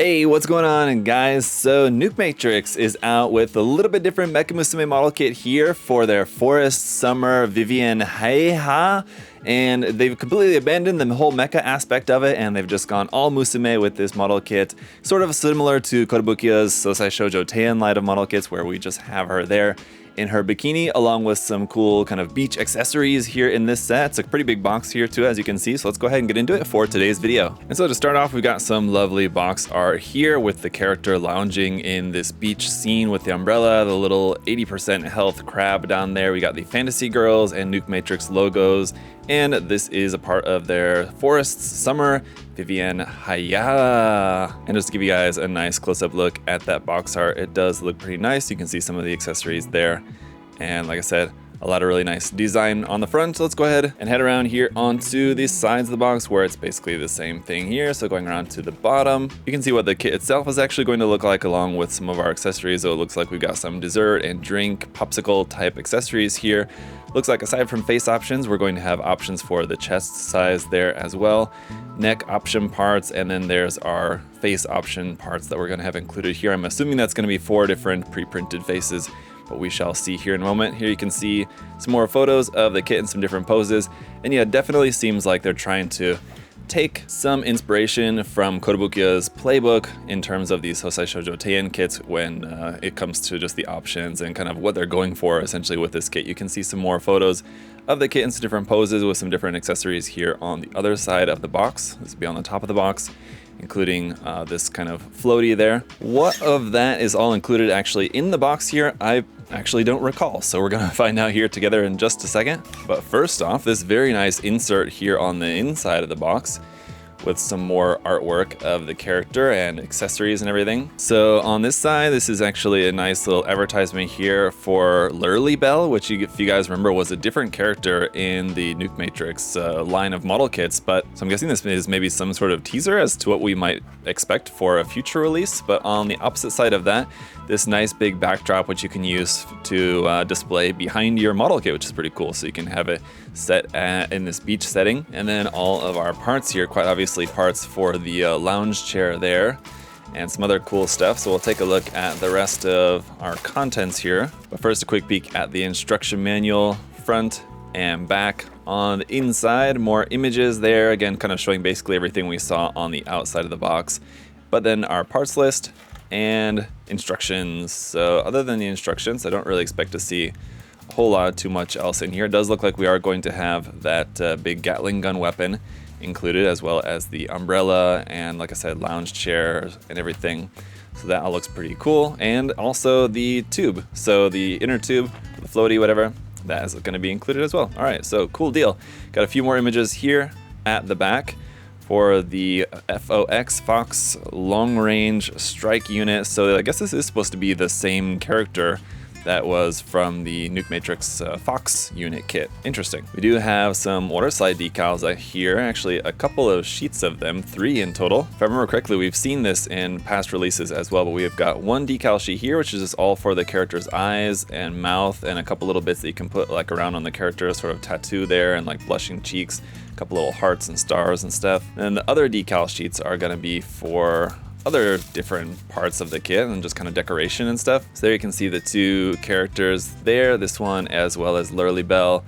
Hey, what's going on, guys? So Nuke Matrix is out with a little bit different Mecha Musume model kit here for their Forest Summer Vivienne Hayha, and they've completely abandoned the whole mecha aspect of it, and they've just gone all Musume with this model kit, sort of similar to Kotobukiya's Sosai Shoujo Teian line of model kits, where we just have her there in her bikini, along with some cool kind of beach accessories here in this set. It's a pretty big box here too, as you can see, so let's go ahead and get into it for today's video. And so to start off, we've got some lovely box art here with the character lounging in this beach scene with the umbrella, the little 80% health crab down there. We got the Fantasy Girls and Nuke Matrix logos, and this is a part of their Forest Summer Vivienne Hayha. And just to give you guys a nice close-up look at that box art, it does look pretty nice. You can see some of the accessories there, and like I said, a lot of really nice design on the front. So let's go ahead and head around here onto the sides of the box, where it's basically the same thing here. So going around to the bottom, you can see what the kit itself is actually going to look like, along with some of our accessories. So it looks like we've got some dessert and drink popsicle type accessories here. Looks like aside from face options, we're going to have options for the chest size there as well, neck option parts, and then there's our face option parts that we're going to have included here. I'm assuming that's going to be 4 different pre-printed faces, but we shall see here in a moment. Here you can see some more photos of the kit in some different poses, and yeah, it definitely seems like they're trying to take some inspiration from Kotobukiya's playbook in terms of these Sosai Shoujo Teian kits when it comes to just the options and kind of what they're going for essentially with this kit. You can see some more photos of the kit in some different poses with some different accessories here on the other side of the box. This will be on the top of the box, including this kind of floaty there. What of that is all included actually in the box here, I actually don't recall, so we're gonna find out here together in just a second. But first off, this very nice insert here on the inside of the box with some more artwork of the character and accessories and everything. So on this side, this is actually a nice little advertisement here for Lurly Bell, which if you guys remember was a different character in the Nuke Matrix line of model kits. But so I'm guessing this is maybe some sort of teaser as to what we might expect for a future release. But on the opposite side of that, this nice big backdrop, which you can use to display behind your model kit, which is pretty cool. So you can have it set in this beach setting. And then all of our parts here, quite obviously parts for the lounge chair there, and some other cool stuff. So we'll take a look at the rest of our contents here. But first, a quick peek at the instruction manual, front and back. On the inside, more images there, again kind of showing basically everything we saw on the outside of the box. But then our parts list and instructions. So other than the instructions, I don't really expect to see a whole lot too much else in here. It does look like we are going to have that big Gatling gun weapon included, as well as the umbrella and, like I said, lounge chairs and everything. So that all looks pretty cool. And also the tube, so the inner tube, the floaty, whatever, that is going to be included as well. All right, so cool deal. Got a few more images here at the back for the Fox long range strike unit. So I guess this is supposed to be the same character that was from the Nuke Matrix Fox unit kit. Interesting. We do have some water slide decals here, actually a couple of sheets of them, 3 in total. If I remember correctly, we've seen this in past releases as well, but we have got one decal sheet here, which is just all for the character's eyes and mouth, and a couple little bits that you can put like around on the character, sort of tattoo there, and like blushing cheeks, a couple little hearts and stars and stuff. And the other decal sheets are gonna be for other different parts of the kit and just kind of decoration and stuff. So there you can see the 2 characters there, this one as well as Lurly Bell,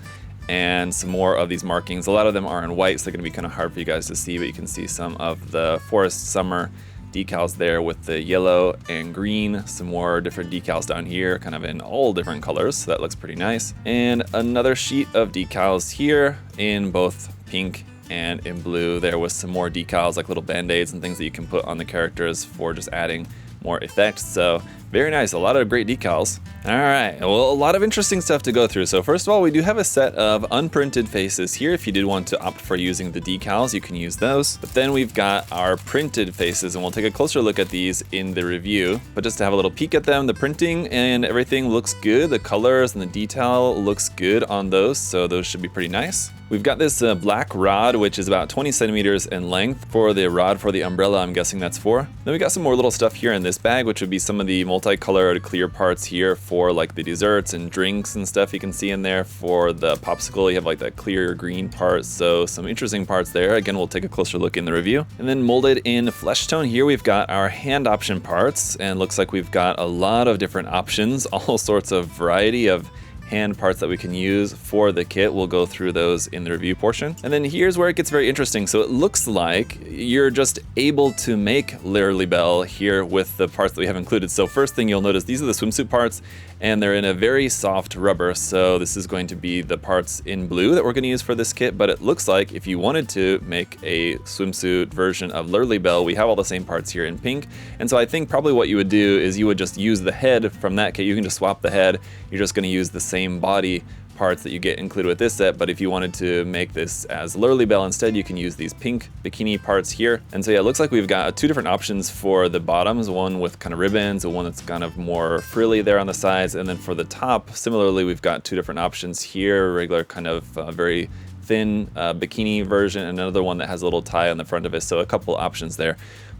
and some more of these markings. A lot of them are in white, so they're gonna be kind of hard for you guys to see, but you can see some of the Forest Summer decals there with the yellow and green, some more different decals down here, kind of in all different colors, so that looks pretty nice. And another sheet of decals here in both pink and in blue there with some more decals, like little band-aids and things that you can put on the characters for just adding more effect. So very nice, a lot of great decals. All right, well, a lot of interesting stuff to go through. So first of all, we do have a set of unprinted faces here. If you did want to opt for using the decals, you can use those. But then we've got our printed faces, and we'll take a closer look at these in the review. But just to have a little peek at them, the printing and everything looks good. The colors and the detail looks good on those, so those should be pretty nice. We've got this black rod, which is about 20 centimeters in length for the rod for the umbrella, I'm guessing that's for. Then we got some more little stuff here in this bag, which would be some of the multicolored clear parts here for like the desserts and drinks and stuff you can see in there. For the popsicle, you have like that clear green part, so some interesting parts there. Again, we'll take a closer look in the review. And then molded in flesh tone here, we've got our hand option parts, and looks like we've got a lot of different options, all sorts of variety of hand parts that we can use for the kit. We'll go through those in the review portion. And then here's where it gets very interesting. So it looks like you're just able to make Literally Bell here with the parts that we have included. So first thing you'll notice, these are the swimsuit parts, and they're in a very soft rubber. So this is going to be the parts in blue that we're going to use for this kit. But it looks like if you wanted to make a swimsuit version of Literally Bell, we have all the same parts here in pink. And so I think probably what you would do is you would just use the head from that kit. You can just swap the head. You're just going to use the same body parts that you get included with this set, but if you wanted to make this as Literally Bell instead, you can use these pink bikini parts here. And so yeah, it looks like we've got two different options for the bottoms, one with kind of ribbons, and one that's kind of more frilly there on the sides. And then for the top, similarly, we've got two different options here, regular kind of very thin bikini version, and another one that has a little tie on the front of it. So a couple options there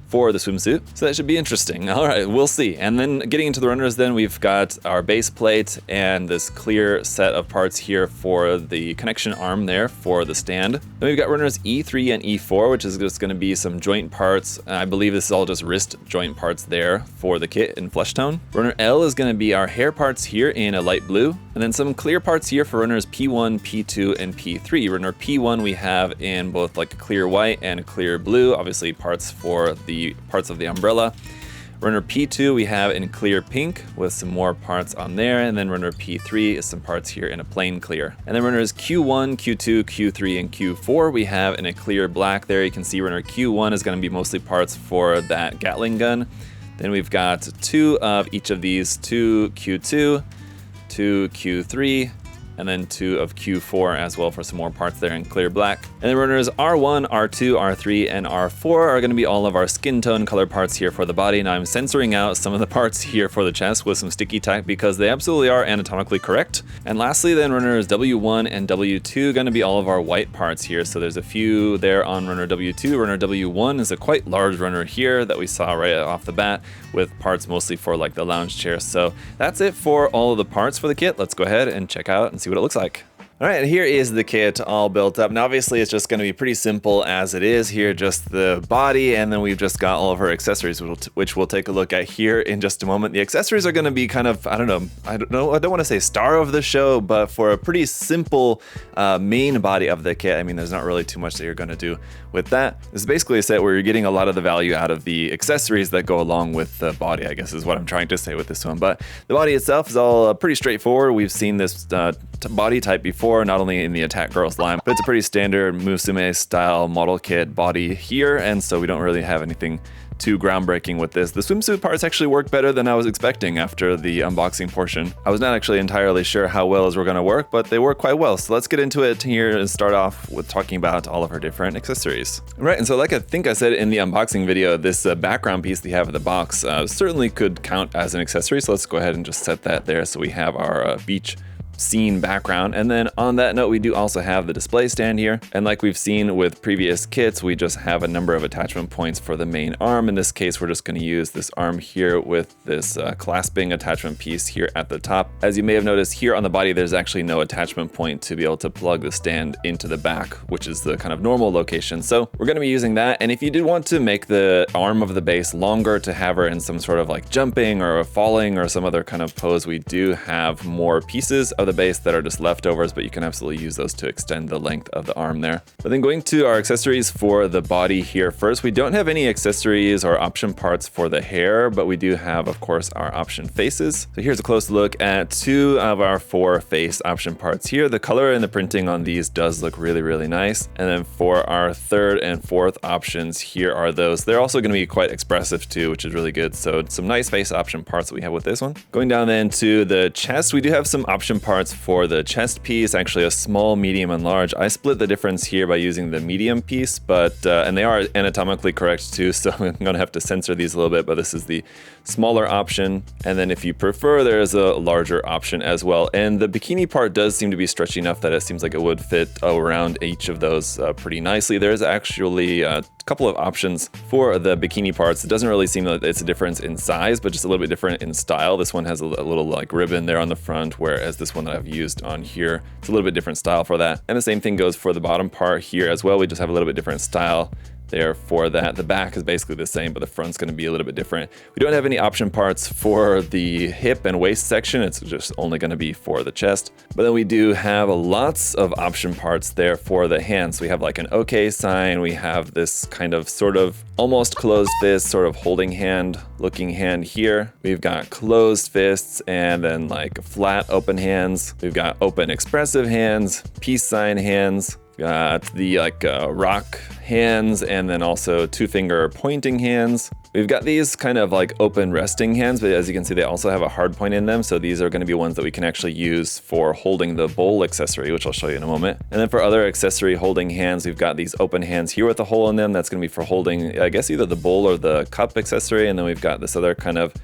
for the swimsuit. So that should be interesting. All right, we'll see. And then getting into the runners, then we've got our base plate and this clear set of parts here for the connection arm there for the stand. Then we've got runners E3 and E4, which is just going to be some joint parts. I believe this is all just wrist joint parts there for the kit in flesh tone. Runner L is going to be our hair parts here in a light blue. And then some clear parts here for runners P1, P2, and P3. Runner P1 we have in both like a clear white and a clear blue, obviously parts for the parts of the umbrella. Runner P2 we have in clear pink with some more parts on there, and then runner P3 is some parts here in a plain clear. And then runners Q1, Q2, Q3, and Q4 we have in a clear black there. You can see runner Q1 is going to be mostly parts for that Gatling gun. Then we've got two of each of these, two Q2, two Q3, and then two of Q4 as well for some more parts there in clear black. And then runners R1, R2, R3, and R4 are going to be all of our skin tone color parts here for the body. Now I'm censoring out some of the parts here for the chest with some sticky tack because they absolutely are anatomically correct. And lastly then runners W1 and W2 going to be all of our white parts here. So there's a few there on runner W2. Runner W1 is a quite large runner here that we saw right off the bat with parts mostly for like the lounge chair. So that's it for all of the parts for the kit. Let's go ahead and check out and see what it looks like. All right, here is the kit all built up. Now, obviously, it's just going to be pretty simple as it is here, just the body, and then we've just got all of our accessories, which we'll take a look at here in just a moment. The accessories are going to be kind of, I don't want to say star of the show, but for a pretty simple main body of the kit, I mean, there's not really too much that you're going to do with that. This is basically a set where you're getting a lot of the value out of the accessories that go along with the body, I guess is what I'm trying to say with this one. But the body itself is all pretty straightforward. We've seen this body type before, not only in the Attack Girls line, but it's a pretty standard Musume style model kit body here, and so we don't really have anything too groundbreaking with this. The swimsuit parts actually work better than I was expecting after the unboxing portion. I was not actually entirely sure how well those were going to work, but they work quite well. So let's get into it here and start off with talking about all of her different accessories. Right, and so like I think I said in the unboxing video, this background piece that you have in the box certainly could count as an accessory. So let's go ahead and just set that there. So we have our beach scene background, and then on that note we do also have the display stand here, and like we've seen with previous kits, we just have a number of attachment points for the main arm. In this case, we're just going to use this arm here with this clasping attachment piece here at the top. As you may have noticed here on the body, there's actually no attachment point to be able to plug the stand into the back, which is the kind of normal location. So we're going to be using that, and if you did want to make the arm of the base longer to have her in some sort of like jumping or falling or some other kind of pose, we do have more pieces of the base that are just leftovers, but you can absolutely use those to extend the length of the arm there. But then going to our accessories for the body here first, we don't have any accessories or option parts for the hair, but we do have, of course, our option faces. So here's a close look at two of our four face option parts here. The color and the printing on these does look really, really nice. And then for our third and fourth options, here are those. They're also going to be quite expressive too, which is really good. So some nice face option parts that we have with this one. Going down then to the chest, we do have some option parts parts for the chest piece, actually a small, medium, and large. I split the difference here by using the medium piece, but and they are anatomically correct too, so I'm gonna have to censor these a little bit, but this is the smaller option. And then if you prefer, there's a larger option as well. And the bikini part does seem to be stretchy enough that it seems like it would fit around each of those pretty nicely. There's actually a couple of options for the bikini parts. It doesn't really seem like it's a difference in size, but just a little bit different in style. This one has a little like ribbon there on the front, whereas this one that I've used on here, it's a little bit different style for that. And the same thing goes for the bottom part here as well. We just have a little bit different style there for that. The back is basically the same, but the front's going to be a little bit different. We don't have any option parts for the hip and waist section. It's just only going to be for the chest. But then we do have lots of option parts there for the hands. We have like an OK sign. We have this kind of sort of almost closed fist, sort of holding hand looking hand here. We've got closed fists and then like flat open hands. We've got open expressive hands, peace sign hands. Got the like rock hands, and then also 2-finger pointing hands. We've got these kind of like open resting hands, but as you can see, they also have a hard point in them. So these are going to be ones that we can actually use for holding the bowl accessory, which I'll show you in a moment. And then for other accessory holding hands, we've got these open hands here with a hole in them. That's going to be for holding, I guess, either the bowl or the cup accessory. And then we've got this other kind of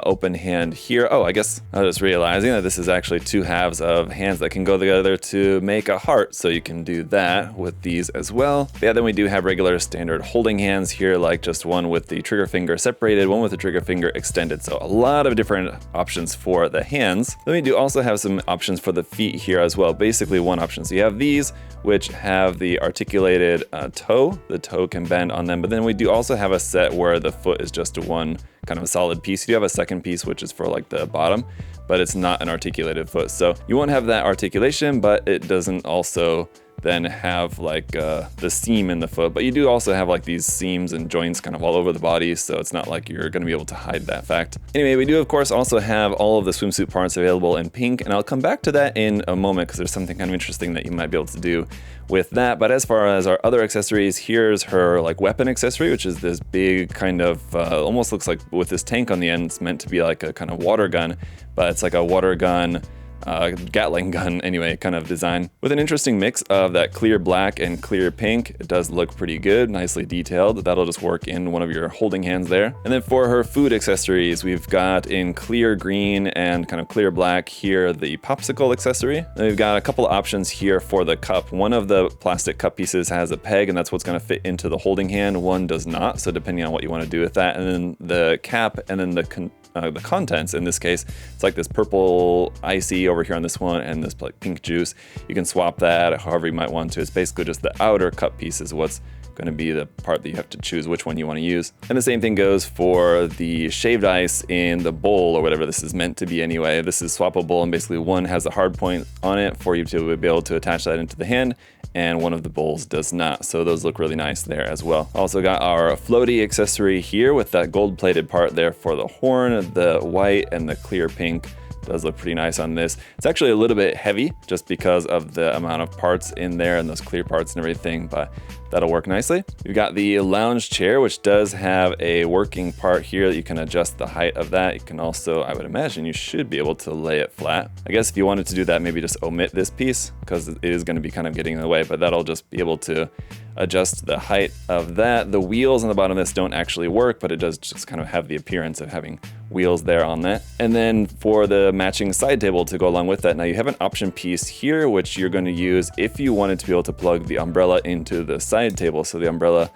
open hand here. Oh, I guess I was just realizing that this is actually 2 halves of hands that can go together to make a heart. So you can do that with these as well. But yeah, then we do have regular standard holding hands here, like just one with the trigger finger separated, one with the trigger finger extended. So a lot of different options for the hands. Then we do also have some options for the feet here as well. Basically one option. So you have these, which have the articulated toe. The toe can bend on them. But then we do also have a set where the foot is just one kind of a solid piece. You do have a second piece, which is for like the bottom, but it's not an articulated foot. So you won't have that articulation, but it doesn't also then have like the seam in the foot, but you do also have like these seams and joints kind of all over the body, so it's not like you're going to be able to hide that fact. Anyway, we do of course also have all of the swimsuit parts available in pink, and I'll come back to that in a moment because there's something kind of interesting that you might be able to do with that. But as far as our other accessories, here's her like weapon accessory, which is this big kind of almost looks like with this tank on the end. It's meant to be like a kind of water gun, but it's like a water gun Gatling gun anyway kind of design with an interesting mix of that clear black and clear pink. It does look pretty good, nicely detailed. That'll just work in one of your holding hands there. And then for her food accessories, we've got in clear green and kind of clear black here the popsicle accessory. Then we've got a couple of options here for the cup. One of the plastic cup pieces has a peg, and that's what's going to fit into the holding hand. One does not, so depending on what you want to do with that. And then the cap and then the contents, in this case, it's like this purple icy over here on this one and this like pink juice. You can swap that however you might want to. It's basically just the outer cup piece is what's going to be the part that you have to choose which one you want to use. And the same thing goes for the shaved ice in the bowl or whatever this is meant to be anyway. This is swappable, and basically one has a hard point on it for you to be able to attach that into the hand, and one of the bowls does not. So those look really nice there as well. Also got our floaty accessory here with that gold plated part there for the horn, the white and the clear pink. Does look pretty nice on this. It's actually a little bit heavy just because of the amount of parts in there and those clear parts and everything, but that'll work nicely. We've got the lounge chair, which does have a working part here that you can adjust the height of that. You can also, I would imagine you should be able to lay it flat. I guess if you wanted to do that, maybe just omit this piece because it is going to be kind of getting in the way, but that'll just be able to adjust the height of that. The wheels on the bottom of this don't actually work, but it does just kind of have the appearance of having wheels there on that. And then for the matching side table to go along with that, now you have an option piece here, which you're going to use if you wanted to be able to plug the umbrella into the side table. So the umbrella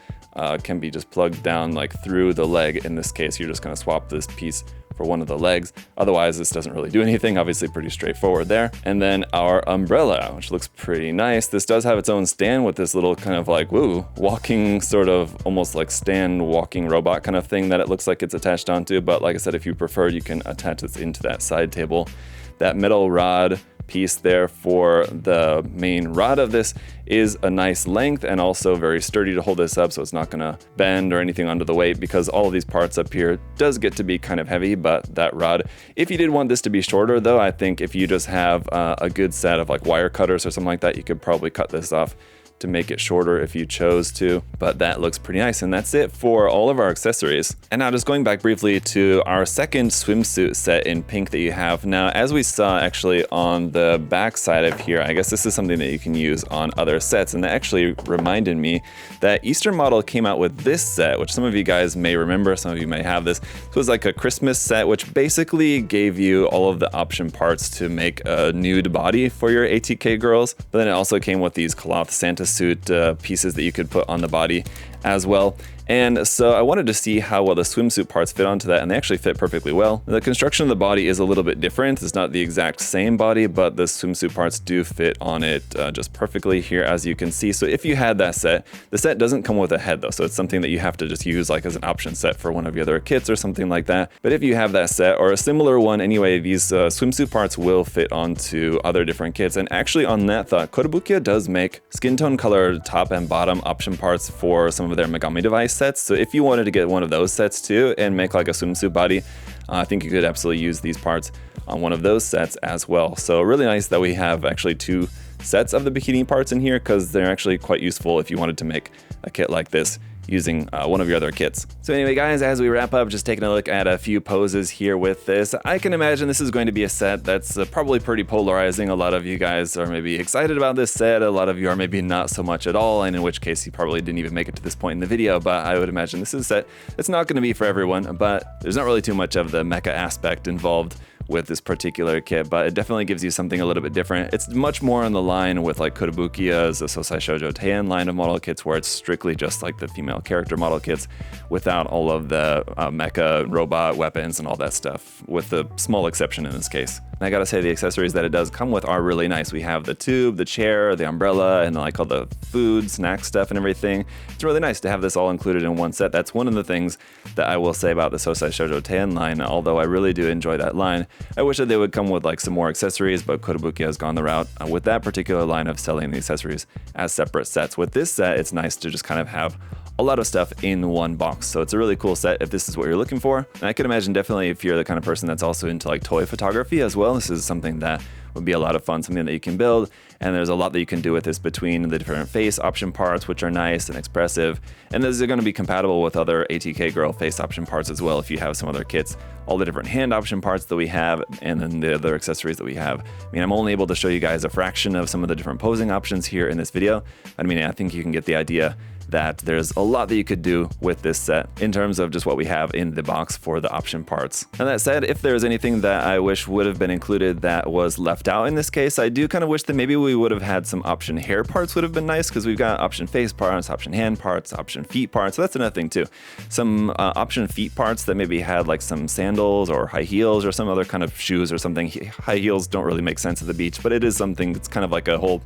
can be just plugged down like through the leg. In this case, you're just going to swap this piece for one of the legs. Otherwise, this doesn't really do anything. Obviously pretty straightforward there. And then our umbrella, which looks pretty nice. This does have its own stand with this little kind of like, walking sort of almost like stand walking robot kind of thing that it looks like it's attached onto. But like I said, if you prefer, you can attach this into that side table. That metal rod piece there for the main rod of this is a nice length and also very sturdy to hold this up, so it's not going to bend or anything under the weight, because all of these parts up here does get to be kind of heavy. But that rod, if you did want this to be shorter though, I think if you just have a good set of like wire cutters or something like that, you could probably cut this off to make it shorter if you chose to, but that looks pretty nice. And that's it for all of our accessories. And now just going back briefly to our second swimsuit set in pink that you have. Now, as we saw actually on the back side of here, I guess this is something that you can use on other sets. And that actually reminded me that Easter Model came out with this set, which some of you guys may remember, some of you may have this. It was like a Christmas set, which basically gave you all of the option parts to make a nude body for your ATK girls. But then it also came with these cloth Santa suit pieces that you could put on the body as well. And so I wanted to see how well the swimsuit parts fit onto that, and they actually fit perfectly well. The construction of the body is a little bit different. It's not the exact same body, but the swimsuit parts do fit on it just perfectly here, as you can see. So if you had that set, the set doesn't come with a head though, so it's something that you have to just use like as an option set for one of your other kits or something like that. But if you have that set or a similar one anyway, these swimsuit parts will fit onto other different kits. And actually on that thought, Kotobukiya does make skin tone color top and bottom option parts for some of their Megami device sets. So if you wanted to get one of those sets too and make like a swimsuit body, I think you could absolutely use these parts on one of those sets as well. So really nice that we have actually two sets of the bikini parts in here, because they're actually quite useful if you wanted to make a kit like this using one of your other kits. So anyway guys, as we wrap up, just taking a look at a few poses here with this. I can imagine this is going to be a set that's probably pretty polarizing. A lot of you guys are maybe excited about this set, a lot of you are maybe not so much at all, and in which case you probably didn't even make it to this point in the video. But I would imagine this is a set that's not going to be for everyone, but there's not really too much of the mecha aspect involved with this particular kit, but it definitely gives you something a little bit different. It's much more on the line with like Kotobukiya's, the Sosai Shoujo Teian line of model kits, where it's strictly just like the female character model kits without all of the mecha robot weapons and all that stuff, with the small exception in this case. And I gotta say, the accessories that it does come with are really nice. We have the tube, the chair, the umbrella, and like all the food, snack stuff and everything. It's really nice to have this all included in one set. That's one of the things that I will say about the Sosai Shoujo Teian line, although I really do enjoy that line. I wish that they would come with like some more accessories, but Kotobukiya has gone the route with that particular line of selling the accessories as separate sets. With this set, it's nice to just kind of have a lot of stuff in one box. So it's a really cool set if this is what you're looking for. And I can imagine definitely if you're the kind of person that's also into like toy photography as well, this is something that would be a lot of fun, something that you can build. And there's a lot that you can do with this between the different face option parts, which are nice and expressive. And these are going to be compatible with other ATK girl face option parts as well if you have some other kits. All the different hand option parts that we have, and then the other accessories that we have. I mean, I'm only able to show you guys a fraction of some of the different posing options here in this video. I mean, I think you can get the idea that there's a lot that you could do with this set in terms of just what we have in the box for the option parts. And that said, if there's anything that I wish would have been included that was left out in this case, I do kind of wish that maybe we would have had some option hair parts would have been nice, because we've got option face parts, option hand parts, option feet parts. So that's another thing too. Some option feet parts that maybe had like some sandals or high heels or some other kind of shoes or something. High heels don't really make sense at the beach, but it is something that's kind of like a whole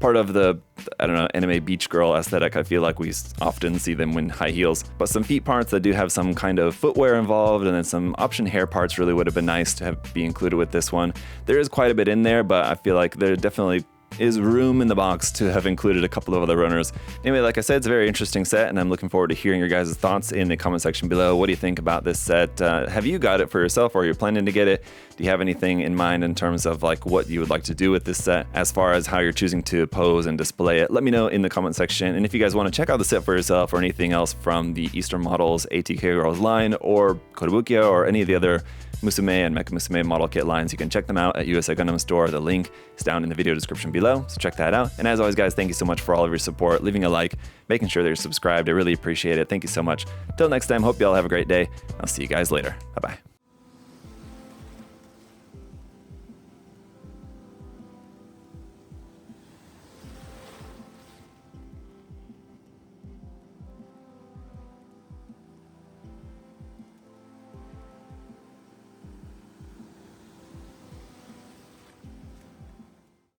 part of the, I don't know, anime beach girl aesthetic. I feel like we often see them in high heels, but some feet parts that do have some kind of footwear involved, and then some option hair parts really would have been nice to have be included with this one. There is quite a bit in there, but I feel like there definitely is room in the box to have included a couple of other runners. Anyway, like I said, it's a very interesting set, and I'm looking forward to hearing your guys' thoughts in the comment section below. What do you think about this set? Have you got it for yourself, or are you planning to get it? Do you have anything in mind in terms of like what you would like to do with this set as far as how you're choosing to pose and display it? Let me know in the comment section. And if you guys want to check out the set for yourself, or anything else from the Easter Models ATK Girls line, or Kotobukiya, or any of the other Musume and Mecha Musume model kit lines, you can check them out at USA Gundam Store. The link is down in the video description below, so check that out. And as always, guys, thank you so much for all of your support, leaving a like, making sure that you're subscribed. I really appreciate it. Thank you so much. Till next time, hope you all have a great day. I'll see you guys later. Bye-bye.